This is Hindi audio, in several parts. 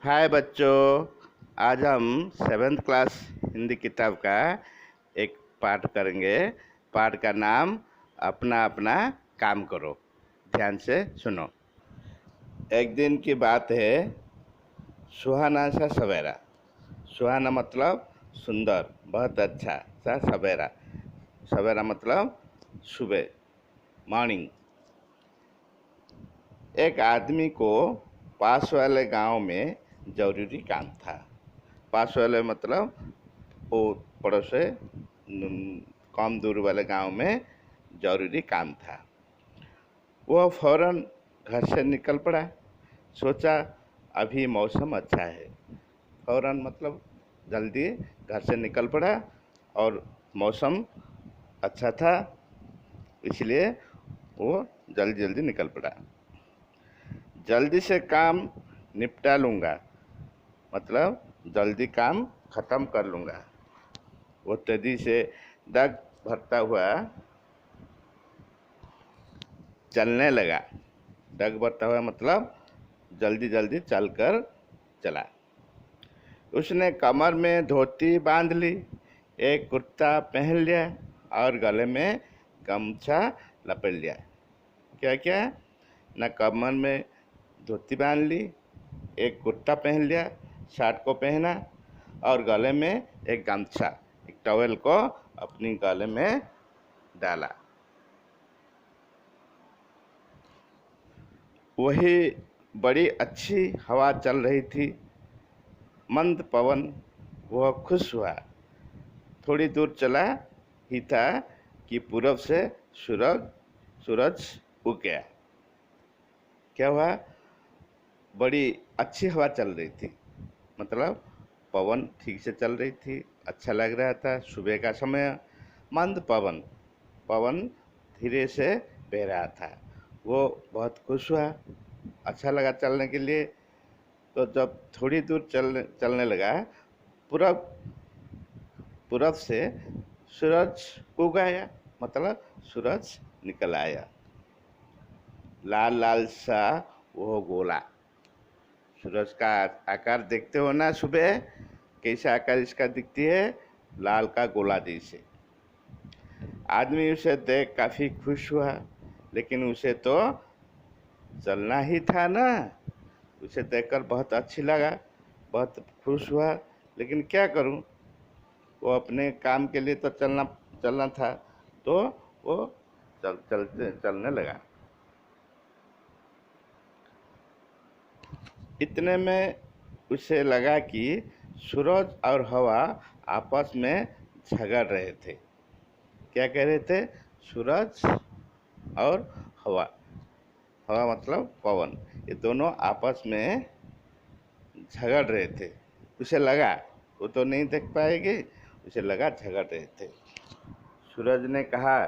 हाय बच्चों, आज हम सेवेंथ क्लास हिंदी किताब का एक पाठ करेंगे। पाठ का नाम अपना अपना काम करो। ध्यान से सुनो। एक दिन की बात है, सुहाना सा सवेरा। सुहाना मतलब सुंदर, बहुत अच्छा सा सवेरा। सवेरा मतलब सुबह, मॉर्निंग। एक आदमी को पास वाले गांव में जरूरी काम था। पास वाले मतलब वो पड़ोस से कम दूर वाले गांव में जरूरी काम था। वह फौरन घर से निकल पड़ा। सोचा अभी मौसम अच्छा है। फौरन मतलब जल्दी घर से निकल पड़ा और मौसम अच्छा था, इसलिए वो जल्दी जल्दी निकल पड़ा। जल्दी से काम निपटा लूँगा, मतलब जल्दी काम ख़त्म कर लूँगा। वो तेजी से डग भरता हुआ चलने लगा। डग भरता हुआ मतलब जल्दी जल्दी चलकर चला। उसने कमर में धोती बांध ली, एक कुर्ता पहन लिया और गले में गमछा लपेट लिया। क्या क्या? न कमर में धोती बांध ली, एक कुर्ता पहन लिया, शर्ट को पहना और गले में एक गमछा, एक टॉवेल को अपनी गले में डाला। वही बड़ी अच्छी हवा चल रही थी, मंद पवन। वह खुश हुआ। थोड़ी दूर चला ही था कि पूरब से सूरज सूरज उग गया। क्या हुआ? बड़ी अच्छी हवा चल रही थी, मतलब पवन ठीक से चल रही थी, अच्छा लग रहा था। सुबह का समय, मंद पवन, पवन धीरे से बह रहा था। वो बहुत खुश हुआ, अच्छा लगा चलने के लिए। तो जब थोड़ी दूर चलने लगा, पूरब पूरब से सूरज उग आया, मतलब सूरज निकल आया। लाल लाल सा वो गोला। सूरज का आकार देखते हो ना, सुबह कैसा आकार इसका दिखती है, लाल का गोला जैसे। आदमी उसे देख काफी खुश हुआ, लेकिन उसे तो चलना ही था ना। उसे देखकर बहुत अच्छी लगा, बहुत खुश हुआ, लेकिन क्या करूं? वो अपने काम के लिए तो चलना था, तो वो चलने लगा। इतने में उसे लगा कि सूरज और हवा आपस में झगड़ रहे थे। क्या कह रहे थे? सूरज और हवा, हवा मतलब पवन, ये दोनों आपस में झगड़ रहे थे। उसे लगा, वो तो नहीं देख पाएगी, उसे लगा झगड़ रहे थे। सूरज ने कहा,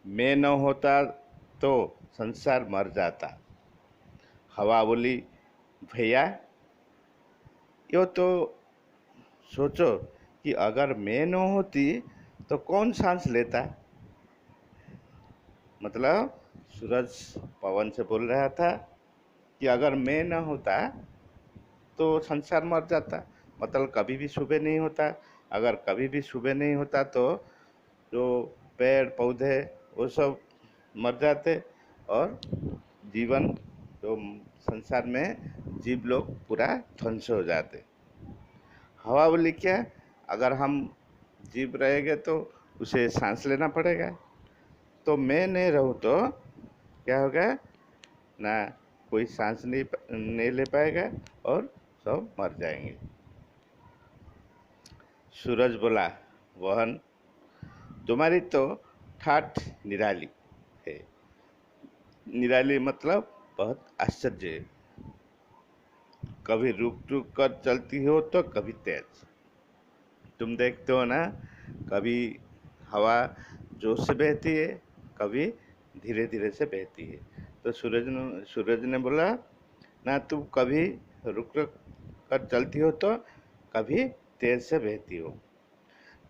मैं न होता तो संसार मर जाता। हवा बोली, भैया यो तो सोचो कि अगर मैं न होती तो कौन सांस लेता। मतलब सूरज पवन से बोल रहा था कि अगर मैं न होता तो संसार मर जाता, मतलब कभी भी सुबह नहीं होता। अगर कभी भी सुबह नहीं होता तो जो पेड़ पौधे वो सब मर जाते और जीवन, जो संसार में जीव लोग पूरा ध्वंस हो जाते। हवा बोली, क्या? अगर हम जीव रहेंगे तो उसे सांस लेना पड़ेगा, तो मैं नहीं रहूँ तो क्या होगा ना, कोई सांस नहीं ले पाएगा और सब मर जाएंगे। सूरज बोला, बहन तुम्हारी तो ठाठ निराली है। निराली मतलब बहुत आश्चर्य। कभी रुक रुक कर चलती हो तो कभी तेज। तुम देखते हो ना, कभी हवा जोर से बहती है, कभी धीरे धीरे से बहती है। तो सूरज ने बोला ना, तुम कभी रुक रुक कर चलती हो तो कभी तेज से बहती हो।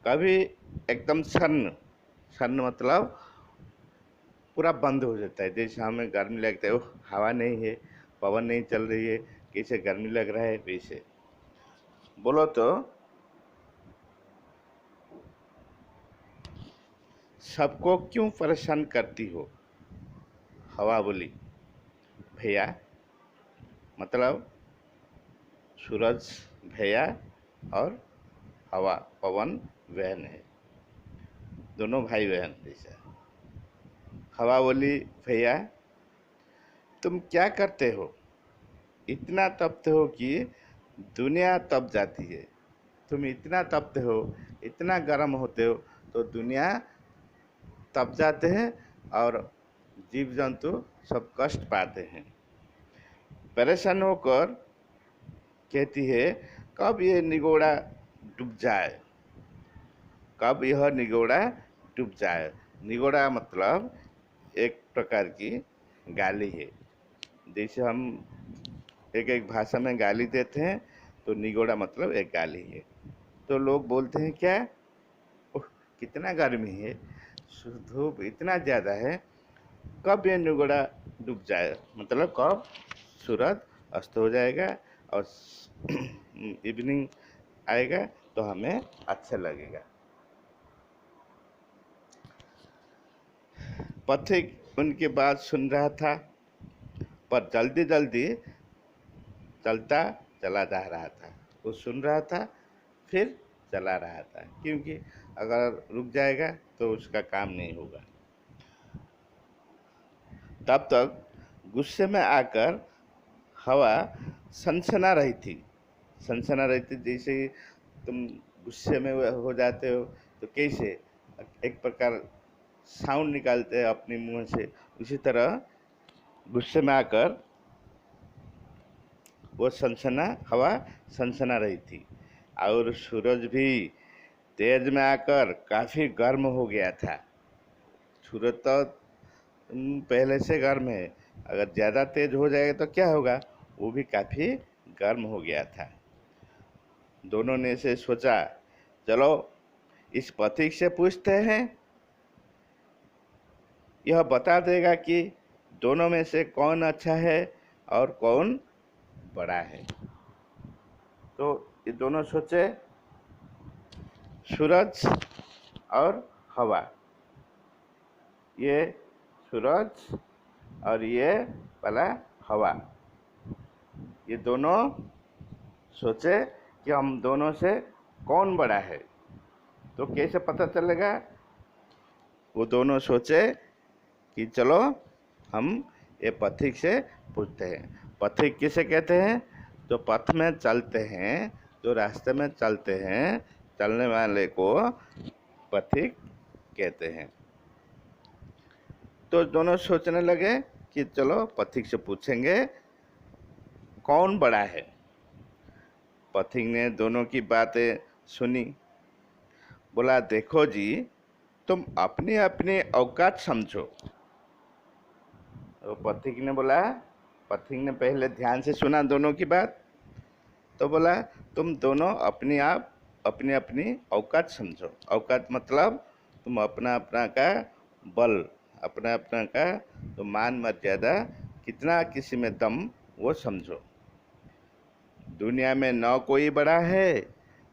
कभी एकदम सन्न, सन्न मतलब पूरा बंद हो जाता है। जैसे हमें गर्मी लगता है, हवा नहीं है पवन नहीं चल रही है, कैसे गर्मी लग रहा है वैसे। बोलो तो सबको क्यों परेशान करती हो? हवा बोली, भैया मतलब सूरज भैया और हवा पवन बहन है, दोनों भाई बहन जैसा। हवा बोली, भैया तुम क्या करते हो? इतना तपते हो कि दुनिया तप जाती है। तुम इतना तपते हो, इतना गर्म होते हो तो दुनिया तप जाते हैं और जीव जंतु सब कष्ट पाते हैं। परेशान होकर कहती है, कब ये निगोड़ा डूब जाए, कब यह निगोड़ा डूब जाए। निगोड़ा मतलब एक प्रकार की गाली है। जैसे हम एक एक भाषा में गाली देते हैं तो निगोड़ा मतलब एक गाली है। तो लोग बोलते हैं क्या, ओह कितना गर्मी है, धूप इतना ज़्यादा है, कब ये निगोड़ा डूब जाए, मतलब कब सूरज अस्त हो जाएगा और इवनिंग आएगा तो हमें अच्छा लगेगा। पथिक उनकी बात सुन रहा था पर जल्दी जल्दी चलता चला जा रहा था। वो सुन रहा था फिर चला रहा था, क्योंकि अगर रुक जाएगा तो उसका काम नहीं होगा। तब तक गुस्से में आकर हवा सनसना रही थी। सनसना रही थी जैसे तुम गुस्से में हो जाते हो तो कैसे एक प्रकार साउंड निकालते हैं अपने मुंह से, उसी तरह गुस्से में आकर वो हवा सनसना रही थी। और सूरज भी तेज में आकर काफ़ी गर्म हो गया था। सूरज तो पहले से गर्म है, अगर ज़्यादा तेज हो जाएगा तो क्या होगा, वो भी काफ़ी गर्म हो गया था। दोनों ने से सोचा, चलो इस पथिक से पूछते हैं, यह बता देगा कि दोनों में से कौन अच्छा है और कौन बड़ा है। तो ये दोनों सोचे, सूरज और हवा, ये सूरज और ये वाला हवा, ये दोनों सोचे कि हम दोनों से कौन बड़ा है। तो कैसे पता चलेगा? वो दोनों सोचे कि चलो हम ये पथिक से पूछते हैं। पथिक किसे कहते हैं? जो पथ में चलते हैं, जो रास्ते में चलते हैं, चलने वाले को पथिक कहते हैं। तो दोनों सोचने लगे कि चलो पथिक से पूछेंगे कौन बड़ा है। पथिक ने दोनों की बातें सुनी, बोला, देखो जी, तुम अपनी अपनी औकात समझो। तो पथिक ने बोला, पथिक ने पहले ध्यान से सुना दोनों की बात, तो बोला, तुम दोनों अपनी अपनी औकात समझो। औकात मतलब तुम अपना अपना का बल, अपना अपना का तो मान मर्यादा, कितना किसी में दम, वो समझो। दुनिया में न कोई बड़ा है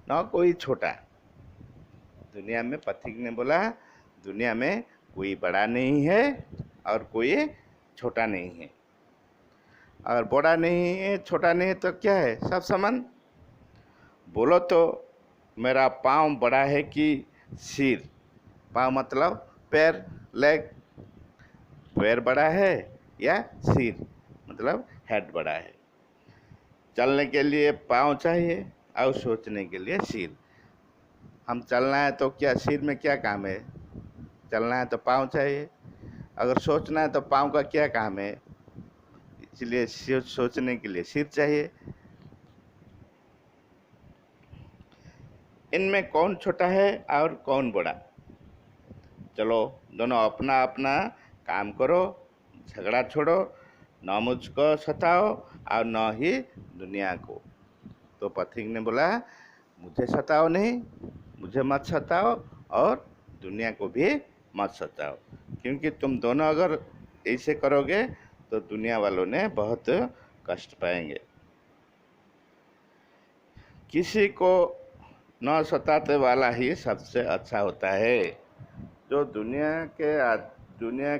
न कोई छोटा। दुनिया में, पथिक ने बोला, दुनिया में कोई बड़ा नहीं है और कोई छोटा नहीं है। और बड़ा नहीं है छोटा नहीं है तो क्या है, सब समान। बोलो तो मेरा पाँव बड़ा है कि सिर? पाँव मतलब पैर, लेग। पैर बड़ा है या सिर मतलब हेड बड़ा है। चलने के लिए पाँव चाहिए और सोचने के लिए सिर। हम चलना है तो क्या सिर में क्या काम है? चलना है तो पाँव चाहिए। अगर सोचना है तो पाँव का क्या काम है? इसलिए सोचने के लिए सिर चाहिए। इनमें कौन छोटा है और कौन बड़ा? चलो दोनों अपना अपना काम करो, झगड़ा छोड़ो, न मुझको सताओ और न ही दुनिया को। तो पथिक ने बोला, मुझे सताओ नहीं, मुझे मत सताओ और दुनिया को भी मत सताओ, क्योंकि तुम दोनों अगर ऐसे करोगे तो दुनिया वालों ने बहुत कष्ट पाएंगे। किसी को न सताते वाला ही सबसे अच्छा होता है। जो दुनिया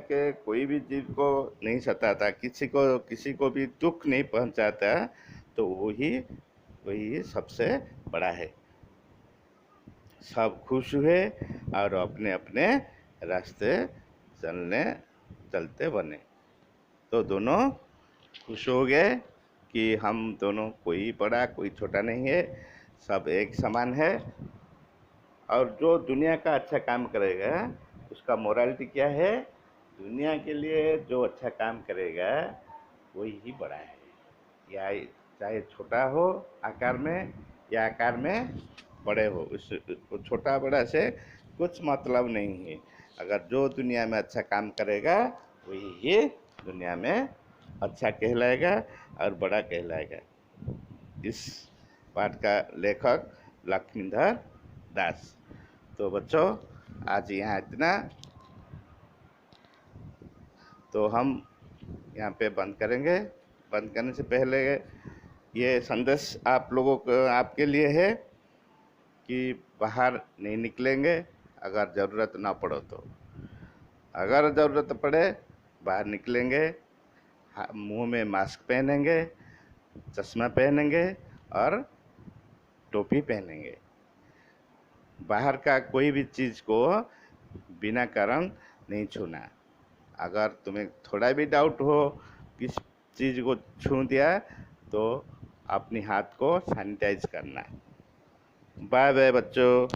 के कोई भी जीव को नहीं सताता, किसी को भी दुख नहीं पहुंचाता, तो वही सबसे बड़ा है। सब खुश हुए और अपने अपने रास्ते चलते बने। तो दोनों खुश हो गए कि हम दोनों, कोई बड़ा कोई छोटा नहीं है, सब एक समान है। और जो दुनिया का अच्छा काम करेगा उसका मोरालिटी क्या है? दुनिया के लिए जो अच्छा काम करेगा वही ही बड़ा है, या चाहे छोटा हो आकार में या आकार में बड़े हो, उस छोटा बड़ा से कुछ मतलब नहीं है। अगर जो दुनिया में अच्छा काम करेगा वही ही दुनिया में अच्छा कहलाएगा और बड़ा कहलाएगा। इस पाठ का लेखक लक्ष्मीधर दास। तो बच्चों, आज यहाँ इतना। तो हम यहाँ पे बंद करेंगे। बंद करने से पहले ये संदेश आप लोगों को, आपके लिए है कि बाहर नहीं निकलेंगे अगर ज़रूरत ना पड़ो तो। अगर ज़रूरत पड़े बाहर निकलेंगे, मुंह में मास्क पहनेंगे, चश्मा पहनेंगे और टोपी पहनेंगे। बाहर का कोई भी चीज़ को बिना कारण नहीं छूना। अगर तुम्हें थोड़ा भी डाउट हो किस चीज़ को छू दिया तो अपने हाथ को सैनिटाइज करना। बाय बाय बच्चों।